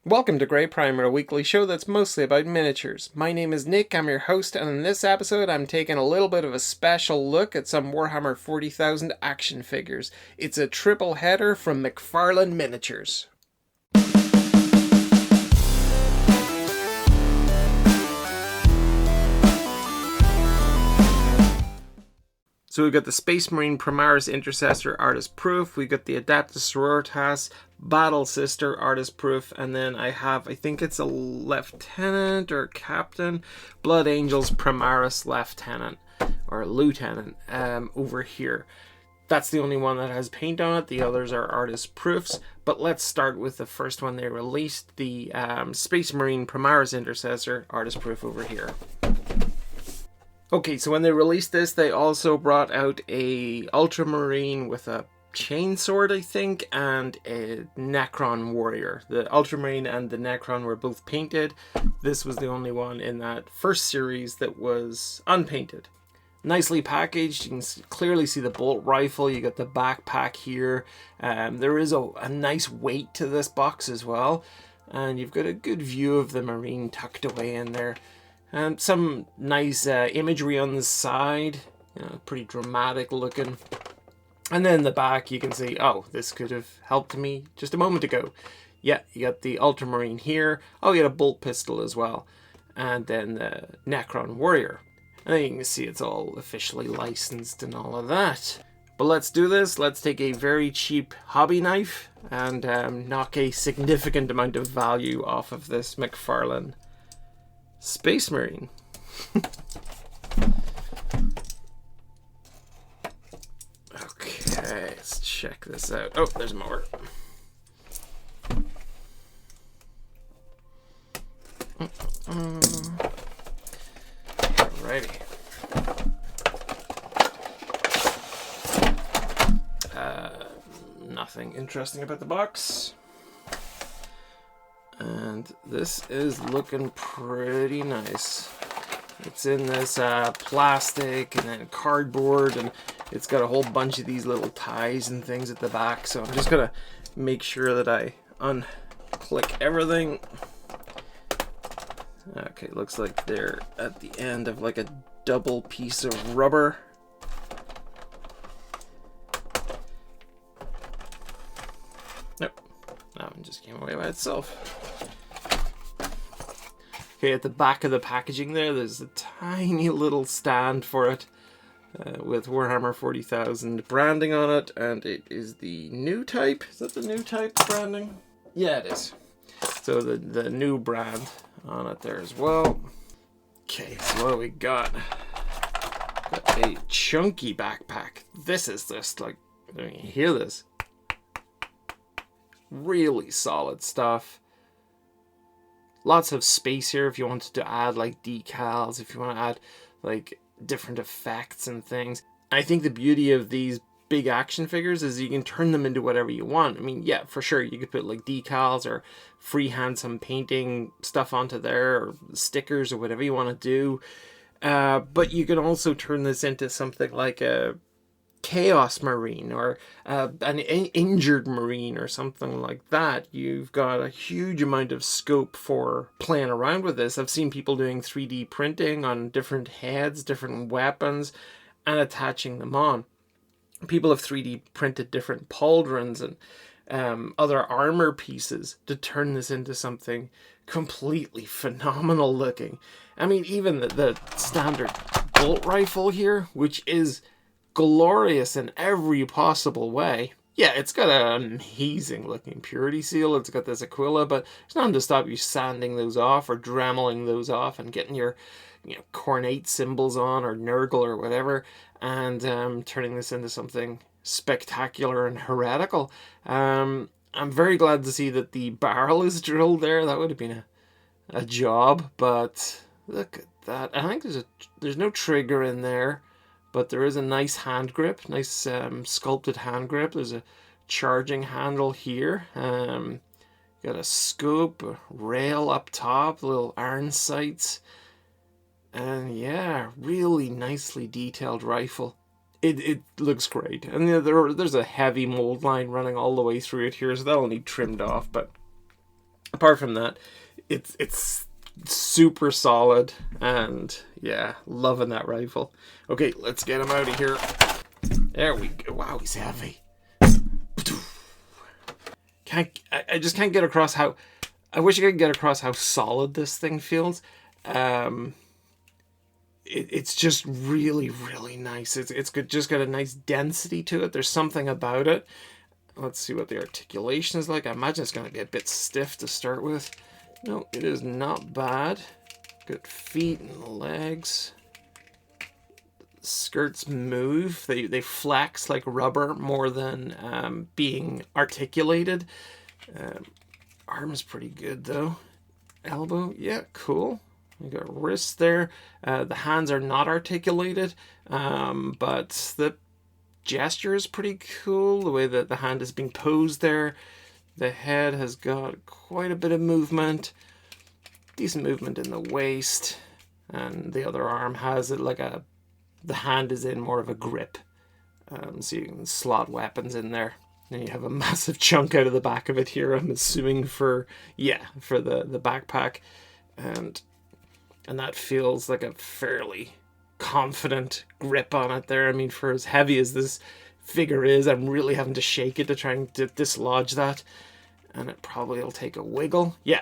Welcome to GrayPrimer, a weekly show that's mostly about miniatures. My name is Nick, I'm your host, and in this episode I'm taking a little bit of a special look at some Warhammer 40,000 action figures. It's a triple header from McFarlane Miniatures. So we've got the Space Marine Primaris Intercessor Artist Proof, we've got the Adepta Sororitas Battle Sister Artist Proof, and then I think it's a Lieutenant or Captain, Blood Angels Primaris Lieutenant, or Lieutenant, over here. That's the only one that has paint on it, the others are artist proofs, but let's start with the first one they released, the Space Marine Primaris Intercessor Artist Proof over here. Okay, so when they released this, they also brought out a Ultramarine with a chainsword, I think, and a Necron warrior. The Ultramarine and the Necron were both painted. This was the only one in that first series that was unpainted. Nicely packaged. You can clearly see the bolt rifle. You got the backpack here. There is a nice weight to this box as well. And you've got a good view of the Marine tucked away in there. Some nice imagery on the side, pretty dramatic looking. And then the back you can see, oh, this could have helped me just a moment ago. Yeah, you got the Ultramarine here. Oh, you got a bolt pistol as well. And then the Necron Warrior. And then you can see it's all officially licensed and all of that. But let's do this. Let's take a very cheap hobby knife and knock a significant amount of value off of this McFarlane Space Marine. Okay, let's check this out. Oh, there's more. Alrighty. Nothing interesting about the box. And this is looking pretty nice. It's in this plastic and then cardboard, and it's got a whole bunch of these little ties and things at the back. So I'm just gonna make sure that I unclick everything. Okay, looks like they're at the end of like a double piece of rubber. Nope, that one just came away by itself. Okay, at the back of the packaging there's a tiny little stand for it with Warhammer 40,000 branding on it, and it is the new type. Is that the new type branding? Yeah, it is. So the new brand on it there as well. Okay, so what do we got? Got a chunky backpack. This is just like, I mean, you hear this? Really solid stuff. Lots of space here if you wanted to add like decals, if you want to add like different effects and things. I think the beauty of these big action figures is you can turn them into whatever you want. I mean, yeah, for sure, you could put like decals or freehand some painting stuff onto there, or stickers or whatever you want to do. But you can also turn this into something like a Chaos Marine or an injured Marine or something like that. You've got a huge amount of scope for playing around with this. I've seen people doing 3D printing on different heads, different weapons, and attaching them on. People have 3D printed different pauldrons and other armor pieces to turn this into something completely phenomenal looking. I mean, even the standard bolt rifle here, which is glorious in every possible way. Yeah, it's got an amazing looking purity seal. It's got this Aquila, but there's nothing to stop you sanding those off or dremeling those off and getting your cornate symbols on, or Nurgle or whatever, and turning this into something spectacular and heretical. I'm very glad to see that the barrel is drilled there. That would have been a job, but look at that. I think there's no trigger in there. But there is a nice hand grip, nice sculpted hand grip. There's a charging handle here. Got a scope, a rail up top, little iron sights. And yeah, really nicely detailed rifle. It looks great. And there's a heavy mold line running all the way through it here, so that'll need trimmed off. But apart from that, it's super solid, and yeah, loving that rifle. Okay, let's get him out of here. There we go. Wow, he's heavy. I just can't get across how, I wish I could get across how solid this thing feels. It's just really, really nice. It's just got a nice density to it. There's something about it. Let's see what the articulation is like. I imagine it's going to be a bit stiff to start with. No, it is not bad. Good feet and legs. The skirts move. They flex like rubber more than being articulated. Arm's pretty good though. Elbow, yeah, cool. You got wrists there. The hands are not articulated, but the gesture is pretty cool. The way that the hand is being posed there. The head has got quite a bit of movement. Decent movement in the waist. And the other arm has it like the hand is in more of a grip. So you can slot weapons in there. And you have a massive chunk out of the back of it here, I'm assuming for the backpack. And that feels like a fairly confident grip on it there. I mean, for as heavy as this figure is, I'm really having to shake it to try and dislodge that. And it probably will take a wiggle. Yeah.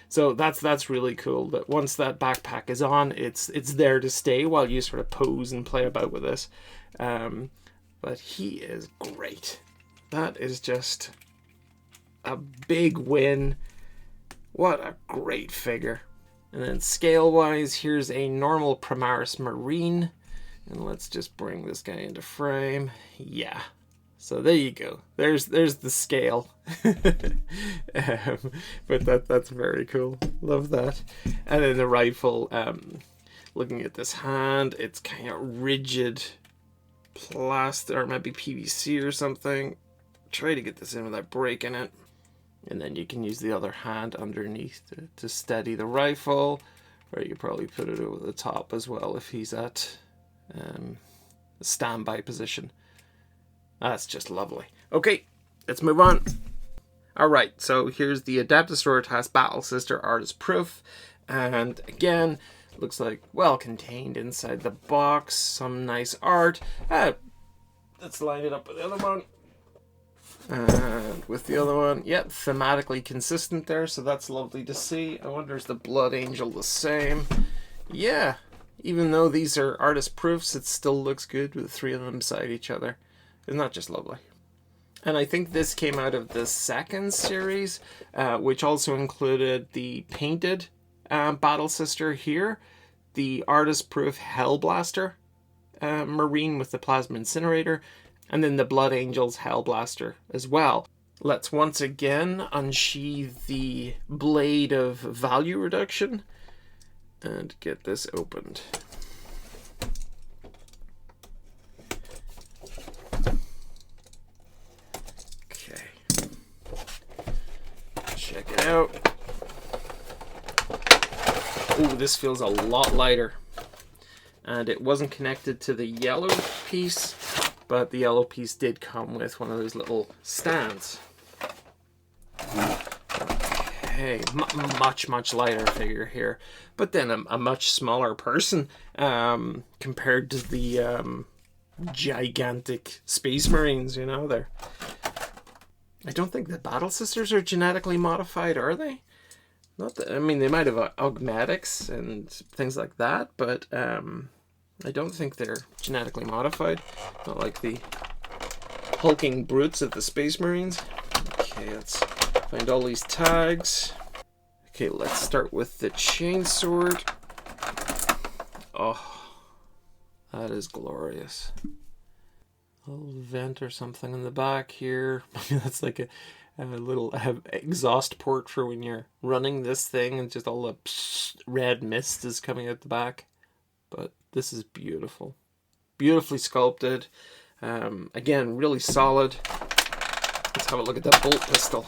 So that's really cool, that once that backpack is on, it's there to stay while you sort of pose and play about with this. But he is great. That is just a big win. What a great figure. And then scale-wise, here's a normal Primaris Marine. And let's just bring this guy into frame. Yeah. So there you go. There's the scale. But that's very cool. Love that. And then the rifle, looking at this hand, it's kind of rigid plastic, or it might be PVC or something. Try to get this in without breaking it. And then you can use the other hand underneath to steady the rifle, or you probably put it over the top as well if he's at a standby position. That's just lovely. Okay, let's move on. Alright, so here's the Adepta Sororitas Battle Sister Artist Proof. And again, looks like well contained inside the box. Some nice art. Let's line it up with the other one. And with the other one, yep, thematically consistent there, so that's lovely to see. I wonder, is the Blood Angel the same? Yeah, even though these are artist proofs, it still looks good with the three of them beside each other. Isn't that just lovely? And I think this came out of the second series, which also included the painted Battle Sister here, the artist proof Hellblaster Marine with the Plasma Incinerator, and then the Blood Angel's Hellblaster as well. Let's once again unsheathe the blade of value reduction and get this opened. Okay. Check it out. Ooh, this feels a lot lighter. And it wasn't connected to the yellow piece, but the yellow piece did come with one of those little stands. Okay, much lighter figure here. But then a much smaller person compared to the gigantic Space Marines, you know. I don't think the Battle Sisters are genetically modified, are they? Not that, I mean, they might have augmatics and things like that, but I don't think they're genetically modified. Not like the hulking brutes of the Space Marines. Okay, let's find all these tags. Okay, let's start with the chainsword. Oh, that is glorious. A little vent or something in the back here. That's like a little exhaust port for when you're running this thing and just all the red mist is coming out the back. But this is beautiful. Beautifully sculpted. Again, really solid. Let's have a look at that bolt pistol.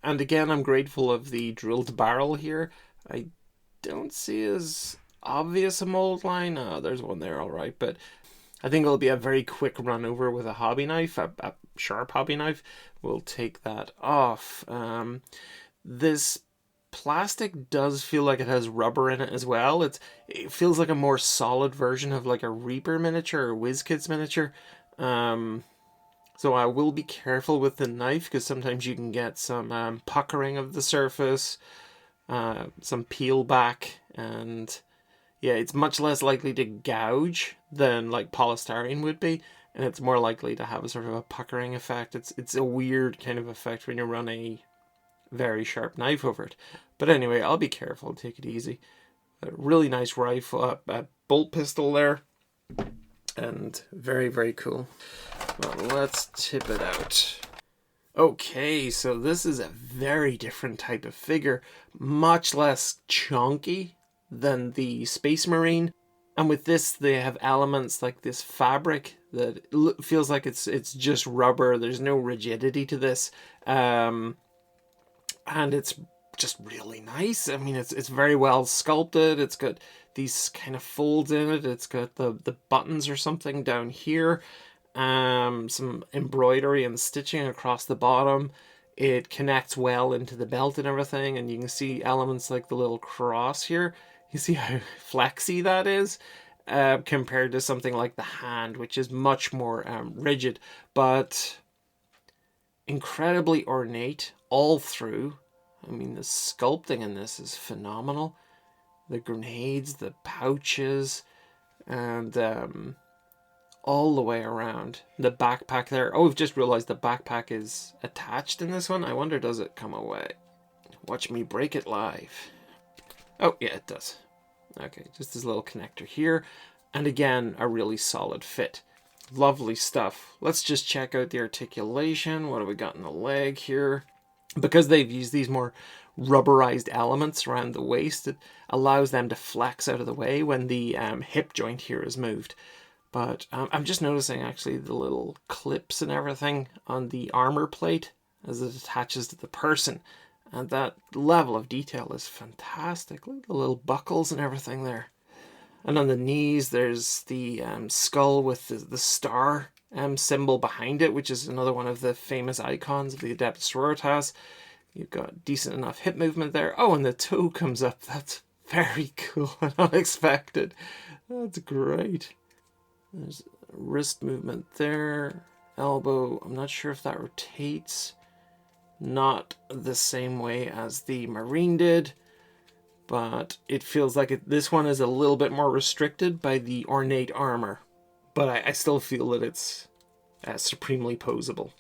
And again, I'm grateful of the drilled barrel here. I don't see as obvious a mold line. Oh, there's one there, all right. But I think it'll be a very quick run over with a hobby knife, a sharp hobby knife. We'll take that off. This plastic does feel like it has rubber in it as well. It feels like a more solid version of like a Reaper miniature or WizKids miniature. So I will be careful with the knife, because sometimes you can get some puckering of the surface, some peel back, and yeah, it's much less likely to gouge than like polystyrene would be, and it's more likely to have a sort of a puckering effect. It's a weird kind of effect when you run a very sharp knife over it. But anyway, I'll be careful, take it easy. A really nice rifle, a bolt pistol there, and very, very cool. Well, let's tip it out. Okay, so this is a very different type of figure, much less chunky than the Space Marine. And with this, they have elements like this fabric that feels like it's just rubber. There's no rigidity to this. And it's just really nice. I mean, it's very well sculpted. It's got these kind of folds in it. It's got the buttons or something down here. Some embroidery and stitching across the bottom. It connects well into the belt and everything. And you can see elements like the little cross here. You see how flexy that is? Compared to something like the hand, which is much more rigid. But incredibly ornate all through. I mean, the sculpting in this is phenomenal. The grenades, the pouches, and all the way around. The backpack there. Oh, I've just realized the backpack is attached in this one. I wonder, does it come away? Watch me break it live. Oh, yeah, it does. Okay, just this little connector here. And again, a really solid fit. Lovely stuff. Let's just check out the articulation. What have we got in the leg here? Because they've used these more rubberized elements around the waist, it allows them to flex out of the way when the hip joint here is moved. But I'm just noticing actually the little clips and everything on the armor plate as it attaches to the person. And that level of detail is fantastic. Look at the little buckles and everything there. And on the knees, there's the skull with the star symbol behind it, which is another one of the famous icons of the Adepta Sororitas. You've got decent enough hip movement there. Oh, and the toe comes up. That's very cool and unexpected. That's great. There's wrist movement there. Elbow, I'm not sure if that rotates. Not the same way as the Marine did, but it feels like this one is a little bit more restricted by the ornate armor. But I still feel that it's supremely posable.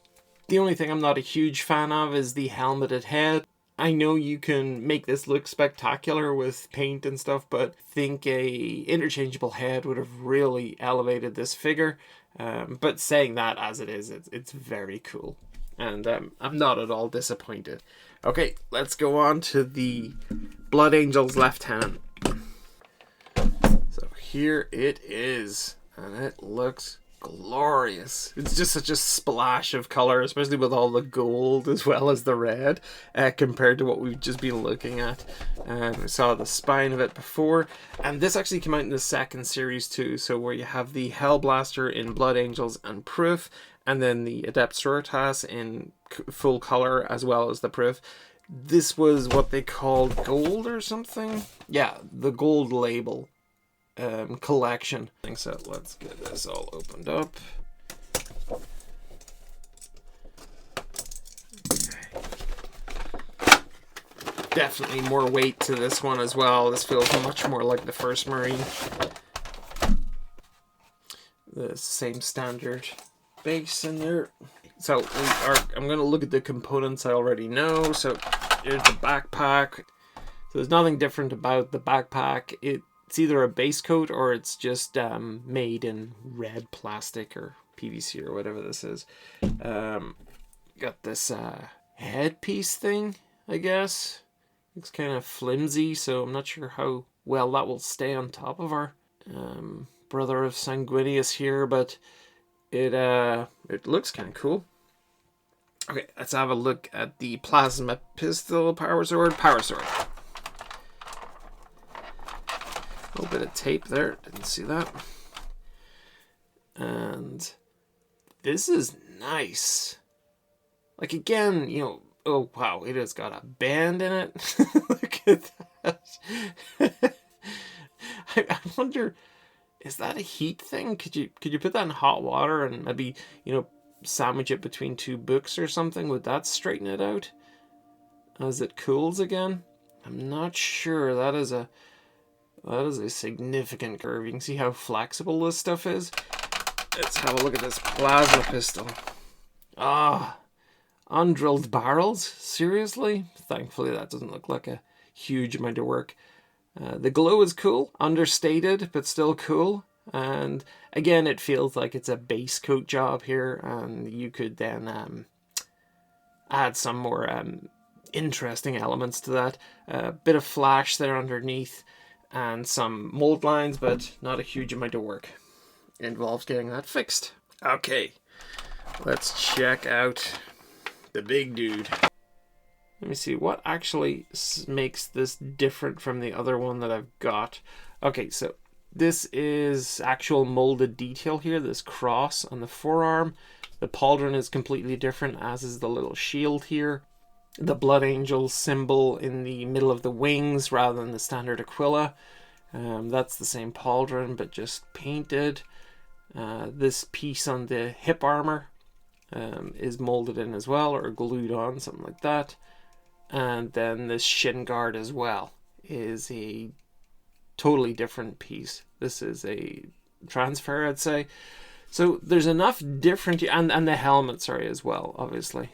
The only thing I'm not a huge fan of is the helmeted head. I know you can make this look spectacular with paint and stuff, but I think a interchangeable head would have really elevated this figure. But saying that as it is, it's very cool. And I'm not at all disappointed. Okay, let's go on to the Blood Angel's Lieutenant. So here it is. And it looks glorious. It's just such a splash of color, especially with all the gold as well as the red, compared to what we've just been looking at. We saw the spine of it before, and this actually came out in the second series too, so where you have the Hellblaster in Blood Angels and Proof, and then the Adepta Sororitas in full color as well as the Proof. This was what they called gold or something? Yeah, the gold label collection. So let's get this all opened up. Okay. Definitely more weight to this one as well. This feels much more like the first Marine. The same standard base in there. So I'm going to look at the components I already know. So here's the backpack. So there's nothing different about the backpack. It's either a base coat or it's just made in red plastic or PVC or whatever this is. Got this headpiece thing, I guess. Looks kind of flimsy, so I'm not sure how well that will stay on top of our brother of Sanguinius here, but it looks kind of cool. Okay, let's have a look at the plasma pistol power sword. A little bit of tape there, didn't see that. And this is nice. Like, again, you know, oh wow, it has got a band in it. Look at that. I wonder, is that a heat thing? Could you put that in hot water and maybe, you know, sandwich it between two books or something? Would that straighten it out as it cools again? I'm not sure. That is a significant curve. You can see how flexible this stuff is. Let's have a look at this plasma pistol. Ah, undrilled barrels? Seriously? Thankfully that doesn't look like a huge amount of work. The glow is cool, understated, but still cool. And again, it feels like it's a base coat job here, and you could then add some more interesting elements to that. A bit of flash there underneath, and some mold lines, but not a huge amount of work. It involves getting that fixed. Okay, let's check out the big dude. Let me see, what actually makes this different from the other one that I've got? Okay, so this is actual molded detail here, this cross on the forearm. The pauldron is completely different, as is the little shield here. The Blood Angel symbol in the middle of the wings rather than the standard Aquila. That's the same pauldron, but just painted. This piece on the hip armor is molded in as well, or glued on, something like that. And then this shin guard as well is a totally different piece. This is a transfer, I'd say. So there's enough different, and the helmet, sorry, as well, obviously.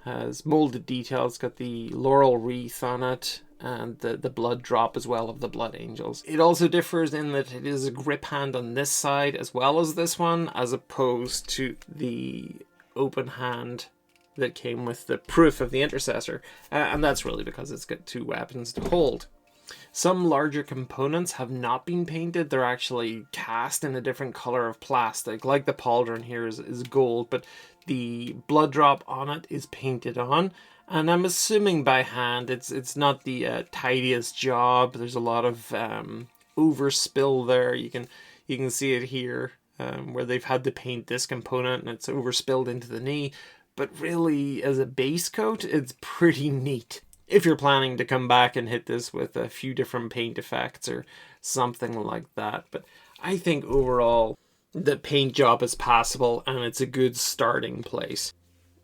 Has molded details, got the laurel wreath on it, and the blood drop as well of the Blood Angels. It also differs in that it is a grip hand on this side as well as this one, as opposed to the open hand that came with the proof of the Intercessor, and that's really because it's got two weapons to hold. Some larger components have not been painted. They're actually cast in a different color of plastic, like the pauldron here is gold, but the blood drop on it is painted on, and I'm assuming by hand. It's not the tidiest job. There's a lot of overspill there. You can see it here, where they've had to paint this component and it's overspilled into the knee. But really, as a base coat, it's pretty neat. If you're planning to come back and hit this with a few different paint effects or something like that. But I think overall, the paint job is passable and it's a good starting place.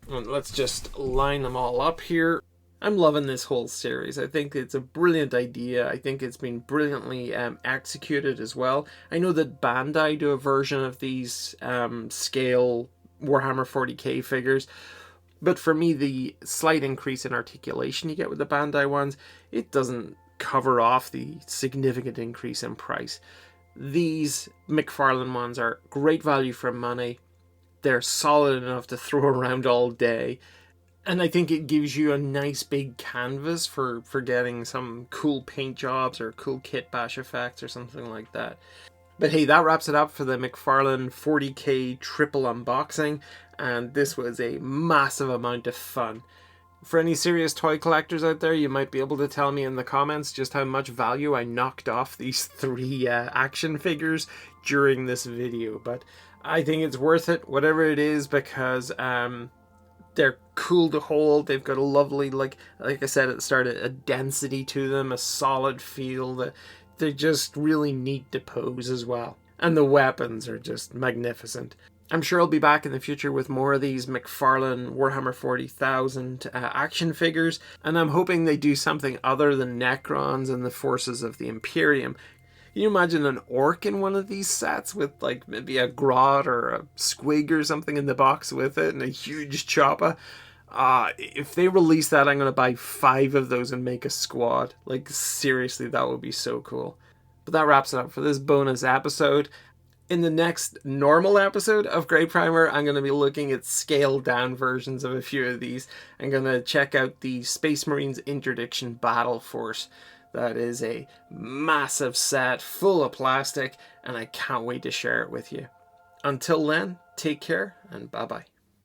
And let's just line them all up here. I'm loving this whole series. I think it's a brilliant idea. I think it's been brilliantly executed as well. I know that Bandai do a version of these scale Warhammer 40k figures, but for me, the slight increase in articulation you get with the Bandai ones, it doesn't cover off the significant increase in price. These McFarlane ones are great value for money. They're solid enough to throw around all day, and I think it gives you a nice big canvas for getting some cool paint jobs or cool kit bash effects or something like that. But hey, that wraps it up for the McFarlane 40k triple unboxing, and this was a massive amount of fun. For any serious toy collectors out there, you might be able to tell me in the comments just how much value I knocked off these 3 action figures during this video. But I think it's worth it, whatever it is, because they're cool to hold. They've got a lovely, like I said at the start, a density to them, a solid feel. They're just really neat to pose as well. And the weapons are just magnificent. I'm sure I'll be back in the future with more of these McFarlane Warhammer 40,000 action figures, and I'm hoping they do something other than Necrons and the forces of the Imperium. Can you imagine an orc in one of these sets with like maybe a grot or a squig or something in the box with it and a huge chopper? If they release that, I'm going to buy 5 of those and make a squad. Like, seriously, that would be so cool. But that wraps it up for this bonus episode. In the next normal episode of GrayPrimer, I'm going to be looking at scaled down versions of a few of these. I'm going to check out the Space Marines Interdiction Battle Force. That is a massive set full of plastic, and I can't wait to share it with you. Until then, take care and bye-bye.